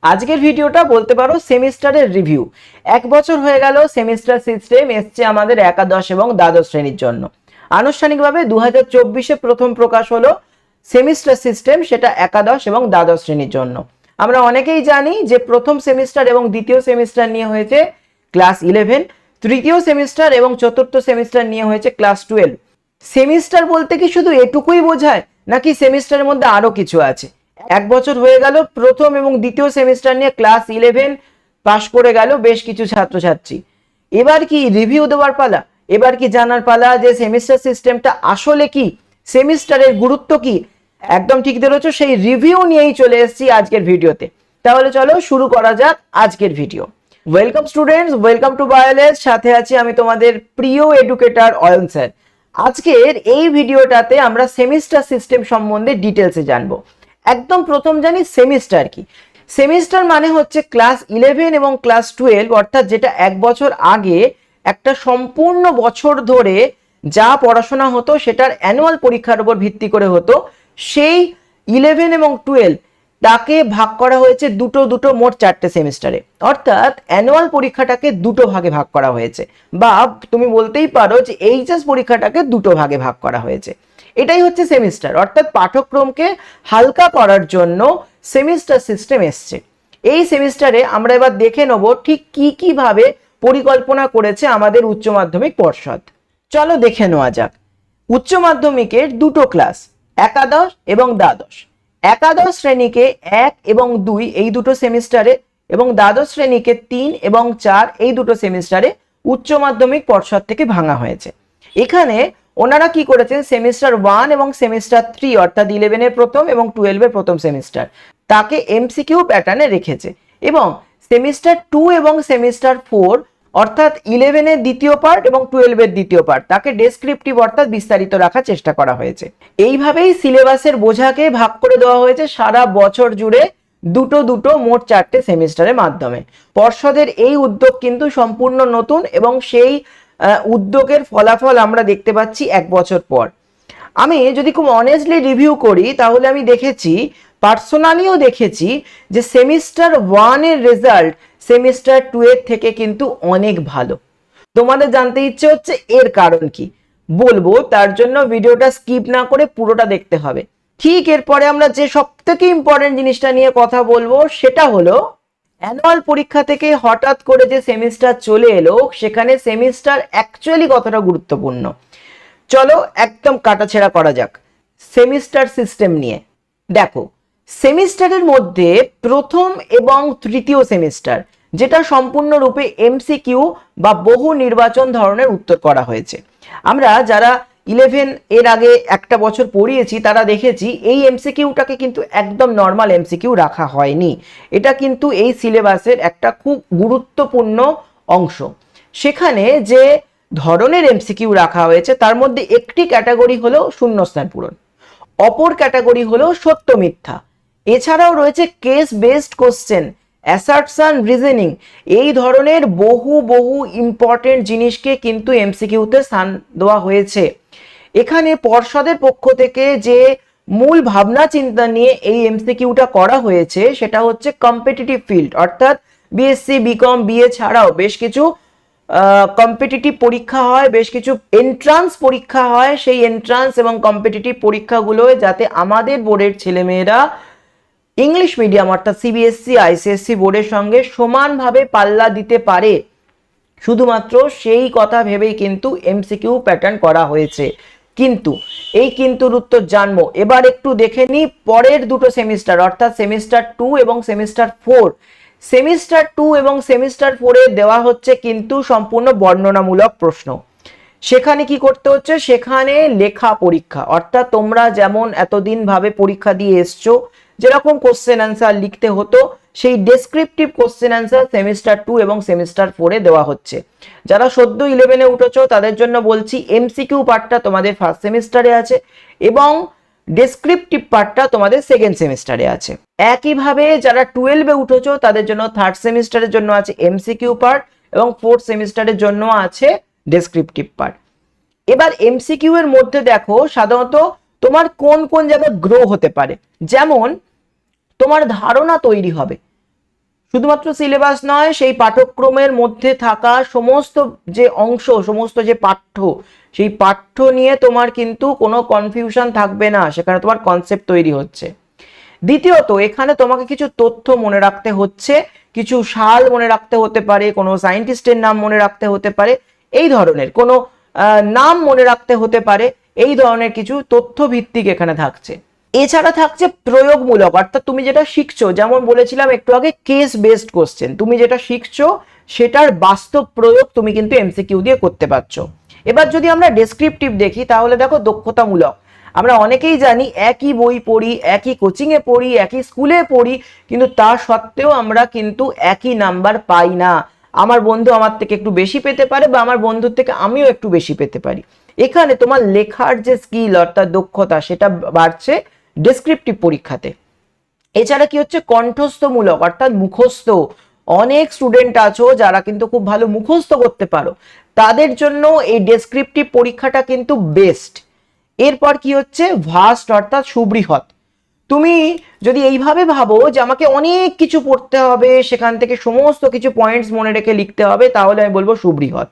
আজকের ভিডিওটা বলতে পারো সেমিস্টারের রিভিউ। এক বছর হয়ে গেল সেমিস্টার সিস্টেম এসছে আমাদের একাদশ এবং দ্বাদশ শ্রেণীর জন্য। আনুষ্ঠানিকভাবে 2024-এ প্রথম প্রকাশ হলো সেমিস্টার সিস্টেম, সেটা একাদশ এবং দ্বাদশ শ্রেণীর জন্য। আমরা অনেকেই জানি যে প্রথম সেমিস্টার এবং দ্বিতীয় সেমিস্টার নিয়ে হয়েছে ক্লাস 11, তৃতীয় সেমিস্টার এবং চতুর্থ সেমিস্টার নিয়ে হয়েছে ক্লাস 12। সেমিস্টার বলতে কি শুধু এটুকুই বোঝায়, নাকি সেমিস্টারের মধ্যে আরো কিছু আছে? এক বছর হয়ে গেল প্রথম এবং দ্বিতীয় সেমিস্টার নিয়ে ক্লাস 11 পাশ করে গেল বেশ কিছু ছাত্রছাত্রী। এবার কি রিভিউ দেওয়ার পালা, এবার কি জানার পালা যে সেমিস্টার সিস্টেমটা আসলে কি, সেমিস্টারের গুরুত্ব কি। একদম ঠিক ধরেছো, সেই রিভিউ নিয়েই চলে এসেছি আজকের ভিডিওতে। তাহলে চলো শুরু করা যাক আজকের video. Welcome students, welcome to বায়োলেজ। সাথে আছি আমি তোমাদের প্রিয় এডুকেটর অয়ন স্যার। আজকের এই ভিডিওটাতে আমরা সেমিস্টার সিস্টেম সম্বন্ধে ডিটেলসে জানবো। একদম প্রথম জানি সেমিস্টার কি। সেমিস্টার মানে হচ্ছে ক্লাস 11 এবং ক্লাস 12, অর্থাৎ যেটা এক বছর আগে একটা সম্পূর্ণ বছর ধরে যা পড়াশোনা হতো সেটার অ্যানুয়াল পরীক্ষার উপর ভিত্তি করে হতো, সেই 11 এবং 12 তাকে ভাগ করা হয়েছে দুটো দুটো মোট 4টে সেমিস্টারে। অর্থাৎ অ্যানুয়াল পরীক্ষাটাকে দুটো ভাগে ভাগ করা হয়েছে, বা তুমি বলতেই পারো যে এইচএস পরীক্ষাটাকে দুটো ভাগে ভাগ করা হয়েছে। এটাই হচ্ছে সেমিস্টার, অর্থাৎ পাঠ্যক্রমকে হালকা করার জন্য সেমিস্টার সিস্টেম এসছে। এই সেমিস্টারে আমরা এবার দেখে নেব ঠিক কি ভাবে পরিকল্পনা করেছে আমাদের উচ্চ মাধ্যমিক পর্ষদ। চলো দেখে নেওয়া যাক। উচ্চ মাধ্যমিকের দুটো ক্লাস, একাদশ এবং দ্বাদশ। একাদশ শ্রেণীকে 1 এবং 2 এই দুটো সেমিস্টারে, এবং দ্বাদশ শ্রেণীকে 3 এবং 4 এই দুটো সেমিস্টারে উচ্চ মাধ্যমিক পর্ষদ থেকে ভাঙা হয়েছে। এখানে ওনারা কি করেছেন, সেমিস্টার 1 এবং সেমিস্টার 3 অর্থাৎ 11-এর প্রথম এবং 12-এর প্রথম সেমিস্টার তাকে এমসিকিউ প্যাটার্নে রেখেছে, এবং সেমিস্টার 2 এবং সেমিস্টার 4 অর্থাৎ 11-এর দ্বিতীয় পার্ট এবং 12-এর দ্বিতীয় পার্ট তাকে ডেসক্রিপটিভ অর্থাৎ বিস্তারিত রাখার চেষ্টা করা হয়েছে। এইভাবেই সিলেবাসের বোঝাকে ভাগ করে দেওয়া হয়েছে সারা বছর জুড়ে দুটো দুটো মোট 4টে সেমিস্টারের মাধ্যমে। পর্ষদের এই উদ্যোগ কিন্তু সম্পূর্ণ নতুন, এবং সেই উদ্যোগের ফলাফল আমরা দেখতে পাচ্ছি এক বছর পর। আমি যদি খুব অনেস্টলি রিভিউ করি তাহলে আমি দেখেছি, পার্সোনালিও দেখেছি, যে সেমিস্টার 1 এর রেজাল্ট সেমিস্টার 2 এর থেকে কিন্তু অনেক ভালো। তোমাদের জানতে ইচ্ছে হচ্ছে এর কারণ কি, বলবো, তার জন্য ভিডিওটা স্কিপ না করে পুরোটা দেখতে হবে। ঠিক এরপরে আমরা যে সব থেকে ইম্পর্টেন্ট জিনিসটা নিয়ে কথা বলবো সেটা হলো অ্যানুয়াল পরীক্ষা থেকে হঠাৎ করে যে সেমিস্টার চলে এলো, সেখানে সেমিস্টার অ্যাকচুয়ালি কতটা গুরুত্বপূর্ণ। চলো একদম কাটাছেড়া করা যাক সেমিস্টার সিস্টেম নিয়ে। দেখো, সেমিস্টারের মধ্যে প্রথম এবং তৃতীয় সেমিস্টার, যেটা সম্পূর্ণরূপে এমসিকিউ বা বহু নির্বাচন ধরনের উত্তর করা হয়েছে। আমরা যারা 11 এর আগে একটা বছর পড়িয়েছি তারা দেখেছি এই এমসিকিউটাকে কিন্তু একদম নর্মাল এমসিকিউ রাখা হয়নি। এটা কিন্তু এই সিলেবাসের একটা খুব গুরুত্বপূর্ণ অংশ। সেখানে যে ধরনের এমসিকিউ রাখা হয়েছে তার মধ্যে একটি ক্যাটাগরি হলো শূন্যস্থান পূরণ, অপর ক্যাটাগরি হলো সত্য মিথ্যা। এছাড়াও রয়েছে কেস বেসড কোশ্চেন, অ্যাসার্টশন, রিজনিং। এই ধরনের বহু বহু ইম্পর্টেন্ট জিনিসকে কিন্তু এমসিকিউতে স্থান দেওয়া হয়েছে। এখানে পর্ষদের পক্ষ থেকে যে মূল ভাবনা চিন্তা নিয়ে এই এমসিকিউটা করা হয়েছে সেটা হচ্ছে কম্পিটিটিভ ফিল্ড, অর্থাৎ বিএসসি, বিকম, বিএ ছাড়াও বেশ কিছু কম্পিটিটিভ পরীক্ষা হয়, বেশ কিছু এন্ট্রান্স পরীক্ষা হয়। সেই এন্ট্রান্স এবং কম্পিটিটিভ পরীক্ষাগুলোয় যাতে আমাদের বোর্ডের ছেলেমেয়েরা ইংলিশ মিডিয়াম অর্থাৎ সিবিএসসি, আইসিএসসি বোর্ডের সঙ্গে সমানভাবে পাল্লা দিতে পারে, শুধুমাত্র সেই কথা ভেবেই কিন্তু এমসিকিউ প্যাটার্ন করা হয়েছে। কিন্তু এই কিন্তুর উত্তর জানবো। এবার একটু দেখে নিই পরের দুটো সেমিস্টার, অর্থাৎ সেমিস্টার 2 এবং সেমিস্টার 4। সেমিস্টার 2 এবং সেমিস্টার 4-এ দেওয়া হচ্ছে কিন্তু সম্পূর্ণ বর্ণনামূলক প্রশ্ন। সেখানে কি করতে হচ্ছে, সেখানে লেখা পরীক্ষা, অর্থাৎ তোমরা যেমন এতদিন ভাবে পরীক্ষা দিয়ে এসছো, যেরকম কোশ্চেন অ্যান্সার লিখতে হতো, সেই ডেসক্রিপটিভ কোশ্চেন অ্যান্সার সেমিস্টার 2 এবং সেমিস্টার 4-এ দেওয়া হচ্ছে। যারা সদ্য 11-এ উঠেছো তাদের জন্য বলছি, এমসিকিউ পার্টটা তোমাদের ফার্স্ট সেমিস্টারে আছে এবং ডেসক্রিপটিভ পার্টটা তোমাদের সেকেন্ড সেমিস্টারে আছে। একইভাবে যারা 12-এ উঠেছো তাদের জন্য থার্ড সেমিস্টারের জন্য আছে এমসিকিউ পার্ট, এবং ফোর্থ সেমিস্টারের জন্য আছে ডেসক্রিপটিভ পার্ট। এবার এমসিকিউ এর মধ্যে দেখো সাধারণত তোমার কোন কোন জায়গায় গ্রো হতে পারে। যেমন তোমার ধারণা তৈরি হবে, শুধুমাত্র সিলেবাস নয়, সেই পাঠ্যক্রমের মধ্যে থাকা সমস্ত যে অংশ, সমস্ত যে পাঠ্য, সেই পাঠ্য নিয়ে তোমার কিন্তু কোনো কনফিউশন থাকবে না, সেখানে তোমার কনসেপ্ট তৈরি হচ্ছে। দ্বিতীয়ত, এখানে তোমাকে কিছু তথ্য মনে রাখতে হচ্ছে, কিছু সাল মনে রাখতে হতে পারে, কোনো সায়েন্টিস্টের নাম মনে রাখতে হতে পারে, এই ধরনের কোনো নাম মনে রাখতে হতে পারে, এই ধরনের কিছু তথ্য ভিত্তিক এখানে থাকছে। এছাড়া থাকছে প্রয়োগমূলক, অর্থাৎ তুমি যেটা শিখছো, যেমন বলেছিলাম একটু আগে কেস বেসড কোশ্চেন, তুমি যেটা শিখছো সেটার বাস্তব প্রয়োগ তুমি কিন্তু এমসিকিউ দিয়ে করতে পারছো। এবার যদি আমরা ডেসক্রিপটিভ দেখি, তাহলে দেখো দক্ষতামূলক। আমরা অনেকেই জানি একই বই পড়ি, একই কোচিংয়ে পড়ি, একই স্কুলে পড়ি, কিন্তু তা সত্ত্বেও আমরা কিন্তু একই নাম্বার পাই না। আমার বন্ধু আমার থেকে একটু বেশি পেতে পারে, বা আমার বন্ধুর থেকে আমিও একটু বেশি পেতে পারি। এখানে তোমার লেখার যে স্কিল অর্থাৎ দক্ষতা, সেটা বাড়ছে ডেসক্রিপটিভ পরীক্ষাতে। এছাড়া কি হচ্ছে, কণ্ঠস্থমূলক অর্থাৎ মুখস্থ। অনেক স্টুডেন্ট আছো যারা কিন্তু খুব ভালো মুখস্থ করতে পারো, তাদের জন্য এই ডেসক্রিপটিভ পরীক্ষাটা কিন্তু বেস্ট। এরপর কি হচ্ছে, ভাস্ট অর্থাৎ সুবৃহৎ। তুমি যদি এইভাবে ভাবো যে আমাকে অনেক কিছু পড়তে হবে, সেখান থেকে সমস্ত কিছু পয়েন্টস মনে রেখে লিখতে হবে, তাহলে আমি বলবো সুবৃহৎ।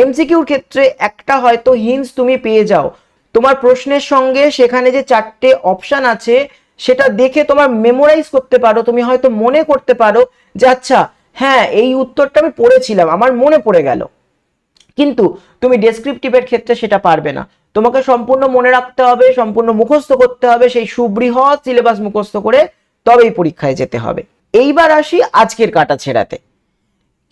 এমসিকিউর ক্ষেত্রে একটা হয়তো হিন্টস তুমি পেয়ে যাও, তোমার প্রশ্নের সঙ্গে সেখানে যে 4টে অপশন আছে সেটা দেখে তোমার মেমোরাইজ করতে পারো, তুমি হয়তো মনে করতে পারো যে আচ্ছা হ্যাঁ এই উত্তরটা আমি পড়েছিলাম, আমার মনে পড়ে গেল। কিন্তু তুমি ডেসক্রিপটিভের ক্ষেত্রে সেটা পারবে না, তোমাকে সম্পূর্ণ মনে রাখতে হবে, সম্পূর্ণ মুখস্থ করতে হবে, সেই সুবৃহৎ সিলেবাস মুখস্থ করে তবেই পরীক্ষায় যেতে হবে। এইবার আসি আজকের কাটাছেঁড়াতে।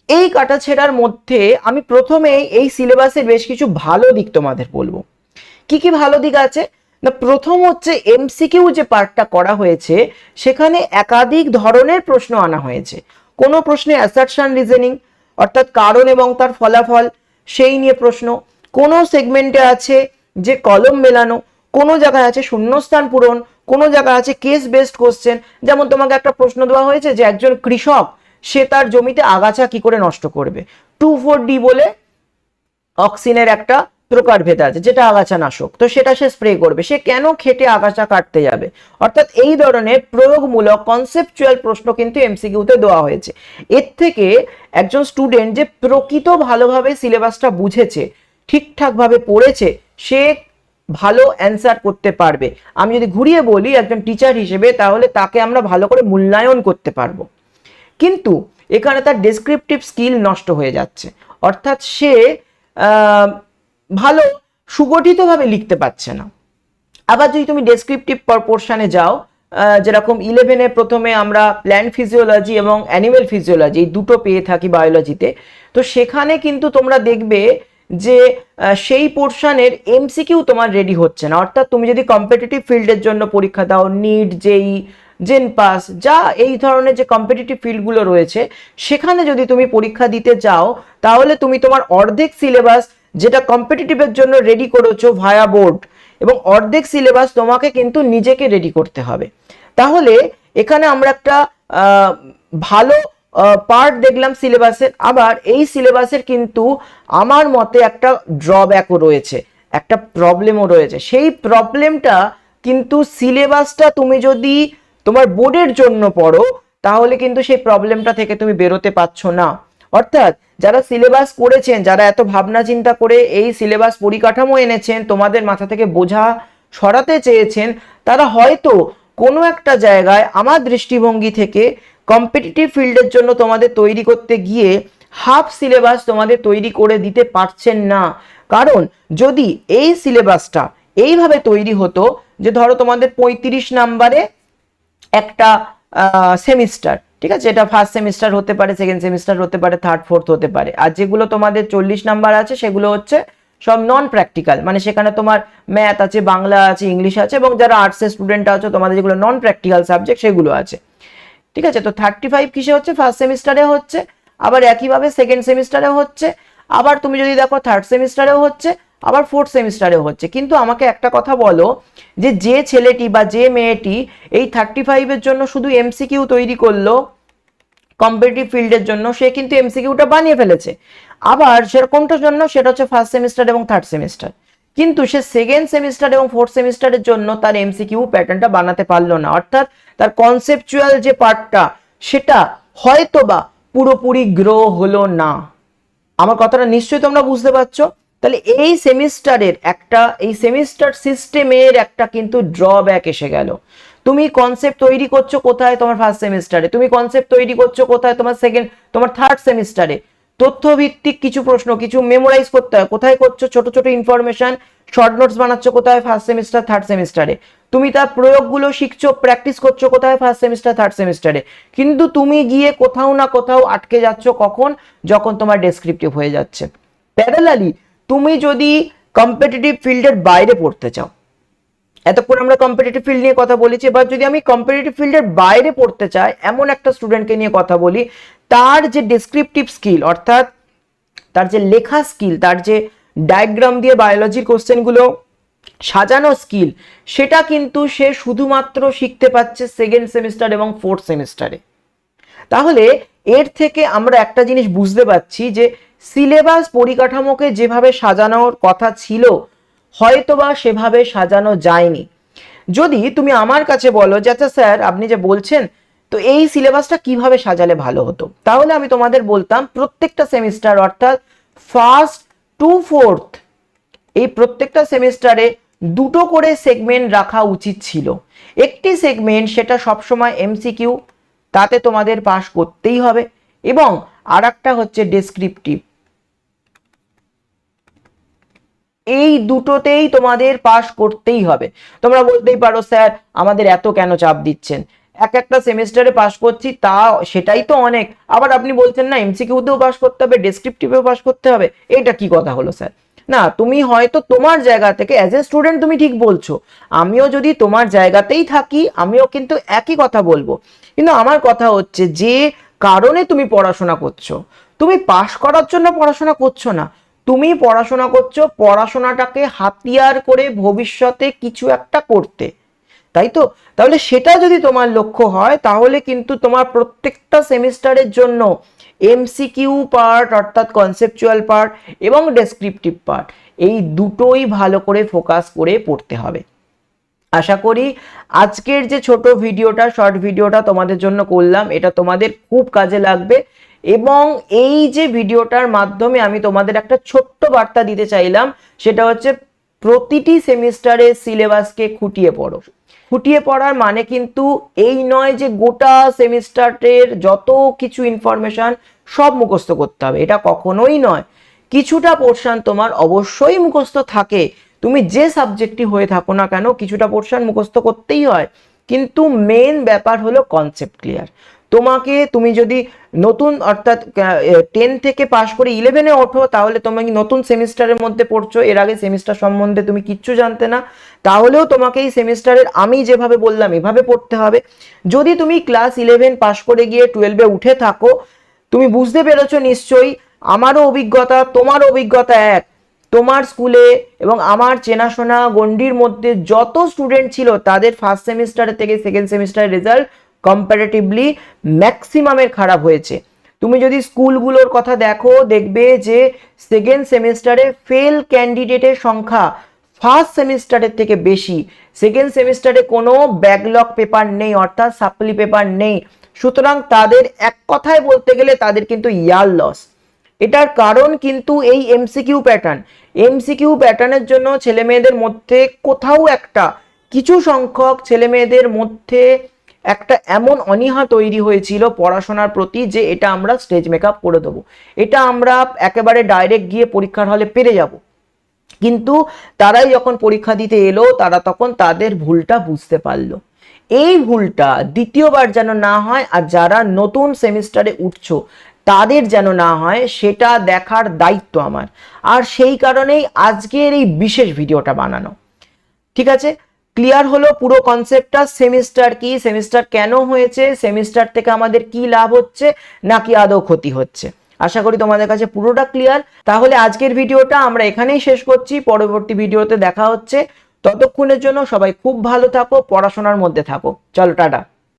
এই কাটাছেঁড়ার মধ্যে আমি প্রথমে এই সিলেবাসের বেশ কিছু ভালো দিক তোমাদের বলবো। কি কি ভালো দিক আছে না, প্রথম হচ্ছে এমসিকিউ যে পার্টটা করা হয়েছে সেখানে একাধিক ধরনের প্রশ্ন আনা হয়েছে। কোনো প্রশ্নে অ্যাসারশন রিজনিং অর্থাৎ কারণ এবং তার ফলাফল সেই নিয়ে প্রশ্ন, কোনো সেগমেন্টে আছে যে কলম মেলানো, কোনো জায়গায় আছে শূন্যস্থান পূরণ, কোনো জায়গায় আছে কেস বেসড কোশ্চেন। যেমন তোমাকে একটা প্রশ্ন দেওয়া হয়েছে যে একজন কৃষক সে তার জমিতে আগাছা কি করে নষ্ট করবে। 2,4-D বলে অক্সিনের একটা প্রকারভেদ আছে যেটা আগাছা নাশক, তো সেটা সে স্প্রে করবে, সে কেন খেটে আগাছা কাটতে যাবে। অর্থাৎ এই ধরনের প্রয়োগমূলক কনসেপচুয়াল প্রশ্ন কিন্তু এমসিকিউতে দেওয়া হয়েছে। এর থেকে একজন স্টুডেন্ট যে প্রকৃত ভালোভাবে সিলেবাসটা বুঝেছে, ঠিকঠাকভাবে পড়েছে, সে ভালো অ্যান্সার করতে পারবে। আমি যদি ঘুরিয়ে বলি একজন টিচার হিসেবে, তাহলে তাকে আমরা ভালো করে মূল্যায়ন করতে পারবো। কিন্তু এখানে তার ডেসক্রিপটিভ স্কিল নষ্ট হয়ে যাচ্ছে, অর্থাৎ সে ভালো সুগঠিতভাবে লিখতে পারছে না। আবার যদি তুমি ডেসক্রিপটিভ পোর্শনে যাও, যেরকম 11-এ প্রথমে আমরা প্ল্যান্ট ফিজিওলজি এবং অ্যানিমেল ফিজিওলজি এই দুটো পেয়ে থাকি বায়োলজিতে, তো সেখানে কিন্তু তোমরা দেখবে যে সেই পোর্শনের এমসিকিউ তোমার রেডি হচ্ছে না। অর্থাৎ তুমি যদি কম্পিটিটিভ ফিল্ডের জন্য পরীক্ষা দাও, নিট, জেই, জেন পাস, যা এই ধরনের যে কম্পিটিটিভ ফিল্ডগুলো রয়েছে, সেখানে যদি তুমি পরীক্ষা দিতে যাও, তাহলে তুমি তোমার অর্ধেক সিলেবাস যেটা কম্পিটিটিভের জন্য রেডি করেছো ভায়া বোর্ড, এবং অর্ধেক সিলেবাস তোমাকে কিন্তু নিজেকে রেডি করতে হবে। তাহলে এখানে আমরা একটা ভালো পার্ট দেখলাম সিলেবাসের। আবার এই সিলেবাসের কিন্তু আমার মতে একটা ড্রব্যাকও রয়েছে, একটা প্রবলেমও রয়েছে। সেই প্রবলেমটা কিন্তু সিলেবাসটা তুমি যদি তোমার বোর্ডের জন্য পড়ো, তাহলে কিন্তু সেই প্রবলেমটা থেকে তুমি বেরোতে পারছো না। অর্থাৎ যারা সিলেবাস করেছেন, যারা এত ভাবনা চিন্তা করে এই সিলেবাস পরিকাঠামো এনেছেন, তোমাদের মাথা থেকে বোঝা সরাতে চেয়েছেন, তারা হয়তো কোনো একটা জায়গায় আমার দৃষ্টিভঙ্গি থেকে কম্পিটিটিভ ফিল্ডের জন্য তোমাদের তৈরি করতে গিয়ে হাফ সিলেবাস তোমাদের তৈরি করে দিতে পারছেন না। কারণ যদি এই সিলেবাসটা এইভাবে তৈরি হতো যে ধরো তোমাদের 35 নাম্বারে একটা সেমিস্টার, ঠিক আছে, এটা ফার্স্ট সেমিস্টার হতে পারে, সেকেন্ড সেমিস্টার হতে পারে, থার্ড ফোর্থ হতে পারে, আর যেগুলো তোমাদের 40 নাম্বার আছে সেগুলো হচ্ছে সব নন প্র্যাকটিক্যাল, মানে সেখানে তোমার ম্যাথ আছে, বাংলা আছে, ইংলিশ আছে, এবং যারা আর্টসের স্টুডেন্ট আছো তোমাদের যেগুলো নন প্র্যাকটিক্যাল সাবজেক্ট সেগুলো আছে। ঠিক আছে, তো 35 কিসে হচ্ছে, ফার্স্ট সেমিস্টারে হচ্ছে, আবার একইভাবে সেকেন্ড সেমিস্টারেও হচ্ছে, আবার তুমি যদি দেখো থার্ড সেমিস্টারেও হচ্ছে, আবার ফোর্থ সেমিস্টারেও হচ্ছে। কিন্তু আমাকে একটা কথা বলো, যে ছেলেটি বা যে মেয়েটি এই 35-এর জন্য শুধু এমসিকিউ তৈরি করলো কম্পিটিটিভ ফিল্ডের জন্য, সে কিন্তু এমসিকিউটা বানিয়ে ফেলেছে। আবার সেরকমটার জন্য সেটা হচ্ছে ফার্স্ট সেমিস্টার এবং থার্ড সেমিস্টার, কিন্তু সে সেকেন্ড সেমিস্টার এবং ফোর্থ সেমিস্টারের জন্য তার এমসিকিউ প্যাটার্নটা বানাতে পারলো না। অর্থাৎ তার কনসেপচুয়াল যে পার্টটা সেটা হয়তোবা পুরোপুরি গ্রো হলো না। আমার কথাটা নিশ্চয়ই তোমরা বুঝতে পারছো। তাহলে এই সেমিস্টার সিস্টেমের একটা কিন্তু ড্রব্যাক এসে গেল। তুমি কনসেপ্ট তৈরি করছো কোথায়? তোমার ফার্স্ট সেমিস্টারে। তুমি কনসেপ্ট তৈরি করছো কোথায়? তোমার থার্ড সেমিস্টারে। তথ্য ভিত্তিক কিছু প্রশ্ন, কিছু মেমোরাইজ করতে হয়, কোথায় করছো? ছোট ছোট ইনফরমেশন, শর্ট নোটস বানাচ্ছ কোথায়? ফার্স্ট সেমিস্টার, থার্ড সেমিস্টারে। তুমি তার প্রয়োগগুলো শিখছো, প্র্যাকটিস করছো কোথায়? ফার্স্ট সেমিস্টার, থার্ড সেমিস্টারে। কিন্তু তুমি গিয়ে কোথাও না কোথাও আটকে যাচ্ছ কখন? যখন তোমার ডেসক্রিপটিভ হয়ে যাচ্ছে। প্যারালালি তুমি যদি কম্পিটিটিভ ফিল্ডের বাইরে পড়তে চাও, এতক্ষণ আমরা কম্পিটিটিভ ফিল্ড নিয়ে কথা বলেছি, এবার যদি আমি কম্পিটিটিভ ফিল্ডের বাইরে পড়তে চাই এমন একটা স্টুডেন্টকে নিয়ে কথা বলি, তার যে ডেসক্রিপটিভ স্কিল, অর্থাৎ তার যে লেখা স্কিল, তার যে ডায়াগ্রাম দিয়ে বায়োলজির কোশ্চেনগুলো সাজানো স্কিল, সেটা কিন্তু সে শুধুমাত্র শিখতে পাচ্ছে সেকেন্ড সেমিস্টার এবং ফোর্থ সেমিস্টারে। তাহলে এর থেকে আমরা একটা জিনিস বুঝতে পারছি যে সিলেবাস পরিকাঠামোকে যেভাবে সাজানোর কথা ছিল হয়তোবা সেভাবে সাজানো যায়নি। যদি তুমি আমার কাছে বলো যে আচ্ছা স্যার আপনি যে বলছেন তো এই সিলেবাসটা কিভাবে সাজালে ভালো হতো, তাহলে আমি তোমাদের বলতাম প্রত্যেকটা সেমিস্টার অর্থাৎ ফার্স্ট টু ফোর্থ এই প্রত্যেকটা সেমিস্টারে দুটো করে সেগমেন্ট রাখা উচিত ছিল। একটি সেগমেন্ট সেটা সবসময় এমসিকিউ, তাতে তোমাদের পাস করতেই হবে, এবং আর একটা হচ্ছে ডেসক্রিপটিভ। এই দুটোতেই তোমাদের পাস করতেই হবে। তোমরা বলতেই পারো স্যার আমাদের এত কেন চাপ দিচ্ছেন, এক একটা সেমিস্টারে পাস করছি তা সেটাই তো অনেক, আবার আপনি বলছেন না এমসিকিউতেও পাস করতে হবে, ডেসক্রিপটিভেও পাস করতে হবে, এটা কি কথা হলো স্যার? না, তুমি হয়তো তোমার জায়গা থেকে অ্যাজ এ স্টুডেন্ট তুমি ঠিক বলছো, আমিও যদি তোমার জায়গাতেই থাকি আমিও কিন্তু একই কথা বলবো। কিন্তু আমার কথা হচ্ছে যে কারণে তুমি পড়াশোনা করছো, তুমি পাস করার জন্য পড়াশোনা করছো না, তুমি পড়াশোনা করছো পড়াশোনাটাকে হাতিয়ার করে ভবিষ্যতে কিছু একটা করতে, তাই তো? তাহলে সেটা যদি তোমার লক্ষ্য হয় তাহলে কিন্তু তোমার প্রত্যেকটা সেমিস্টারের জন্য এমসিকিউ পার্ট অর্থাৎ কনসেপচুয়াল পার্ট এবং ডেসক্রিপটিভ পার্ট এই দুটোই ভালো করে ফোকাস করে পড়তে হবে। আশা করি আজকের যে ছোট ভিডিওটা, শর্ট ভিডিওটা তোমাদের জন্য করলাম, এটা তোমাদের খুব কাজে লাগবে। এবং এই যে ভিডিওটার মাধ্যমে আমি তোমাদের একটা ছোট্ট বার্তা দিতে চাইলাম, সেটা হচ্ছে প্রতিটি সেমিস্টারের সিলেবাসকে খুঁটিয়ে পড়ো। খুঁটিয়ে পড়ার মানে কিন্তু এই নয় যে গোটা সেমিস্টারের যত কিছু ইনফরমেশন সব মুখস্থ করতে হবে, এটা কখনোই নয়। কিছুটা পোর্শন তোমার অবশ্যই মুখস্থ থাকে, তুমি যে সাবজেক্টই হয়ে থাকো না কেন কিছুটা পোর্শন মুখস্থ করতেই হয়, কিন্তু মেন ব্যাপার হলো কনসেপ্ট ক্লিয়ার। তুমি যদি নতুন অর্থাৎ 10 থেকে পাশ করে 11-এ ওঠো, তাহলে তুমি নতুন সেমিস্টারের মধ্যে পড়ছো, এর আগে সেমিস্টার সম্বন্ধে তুমি কিচ্ছু জানতে না, তাহলেও তোমাকে এই সেমিস্টারের আমি যেভাবে বললাম এভাবে পড়তে হবে। যদি তুমি ক্লাস 11 পাশ করে গিয়ে 12-এ উঠে থাকো, তুমি বুঝতে পেরেছো নিশ্চয়ই, আমারও অভিজ্ঞতা তোমার অভিজ্ঞতা এক, তোমার স্কুলে এবং আমার চেনাশোনা গণ্ডির মধ্যে যত স্টুডেন্ট ছিল তাদের ফার্স্ট সেমিস্টারের থেকে সেকেন্ড সেমিস্টারের রেজাল্ট কম্পারেটিভলি ম্যাক্সিমামের খারাপ হয়েছে। তুমি যদি স্কুলগুলোর কথা দেখো দেখবে যে সেকেন্ড সেমিস্টারে ফেল ক্যান্ডিডেটের সংখ্যা ফার্স্ট সেমিস্টারের থেকে বেশি। সেকেন্ড সেমিস্টারে কোনো ব্যাকলগ পেপার নেই, অর্থাৎ সাপ্লি পেপার নেই, সুতরাং তাদের এক কথায় বলতে গেলে তাদের কিন্তু ইয়ার লস। এটার কারণ কিন্তু এই এমসিকিউ প্যাটার্নের জন্য ছেলে মেয়েদের মধ্যে কোথাও একটা কিছু সংখ্যক ছেলে মেয়েদের মধ্যে একটা এমন অনীহা তৈরি হয়েছিল পড়াশোনার প্রতি যে এটা আমরা স্টেজ মেকআপ করে দেবো, এটা আমরা একেবারে ডাইরেক্ট গিয়ে পরীক্ষার হলে পেরে যাব। কিন্তু তারাই যখন পরীক্ষা দিতে এলো তারা তখন তাদের ভুলটা বুঝতে পারলো। এই ভুলটা দ্বিতীয়বার যেন না হয়, আর যারা নতুন সেমিস্টারে উঠছো তাদের যেন না হয়, সেটা দেখার দায়িত্ব আমার। আর সেই কারণেই আজকের এই বিশেষ ভিডিওটা বানানো। ঠিক আছে, ক্লিয়ার হলো পুরো কনসেপ্টটা? সেমিস্টার কি, সেমিস্টার কেন হয়েছে, সেমিস্টার থেকে আমাদের কি লাভ হচ্ছে নাকি আদৌ ক্ষতি হচ্ছে, আশা করি তোমাদের কাছে পুরোটা ক্লিয়ার। তাহলে আজকের ভিডিওটা আমরা এখানেই শেষ করছি, পরবর্তী ভিডিওতে দেখা হচ্ছে। ততক্ষণের জন্য সবাই খুব ভালো থাকো, পড়াশোনার মধ্যে থাকো। চলো টাটা।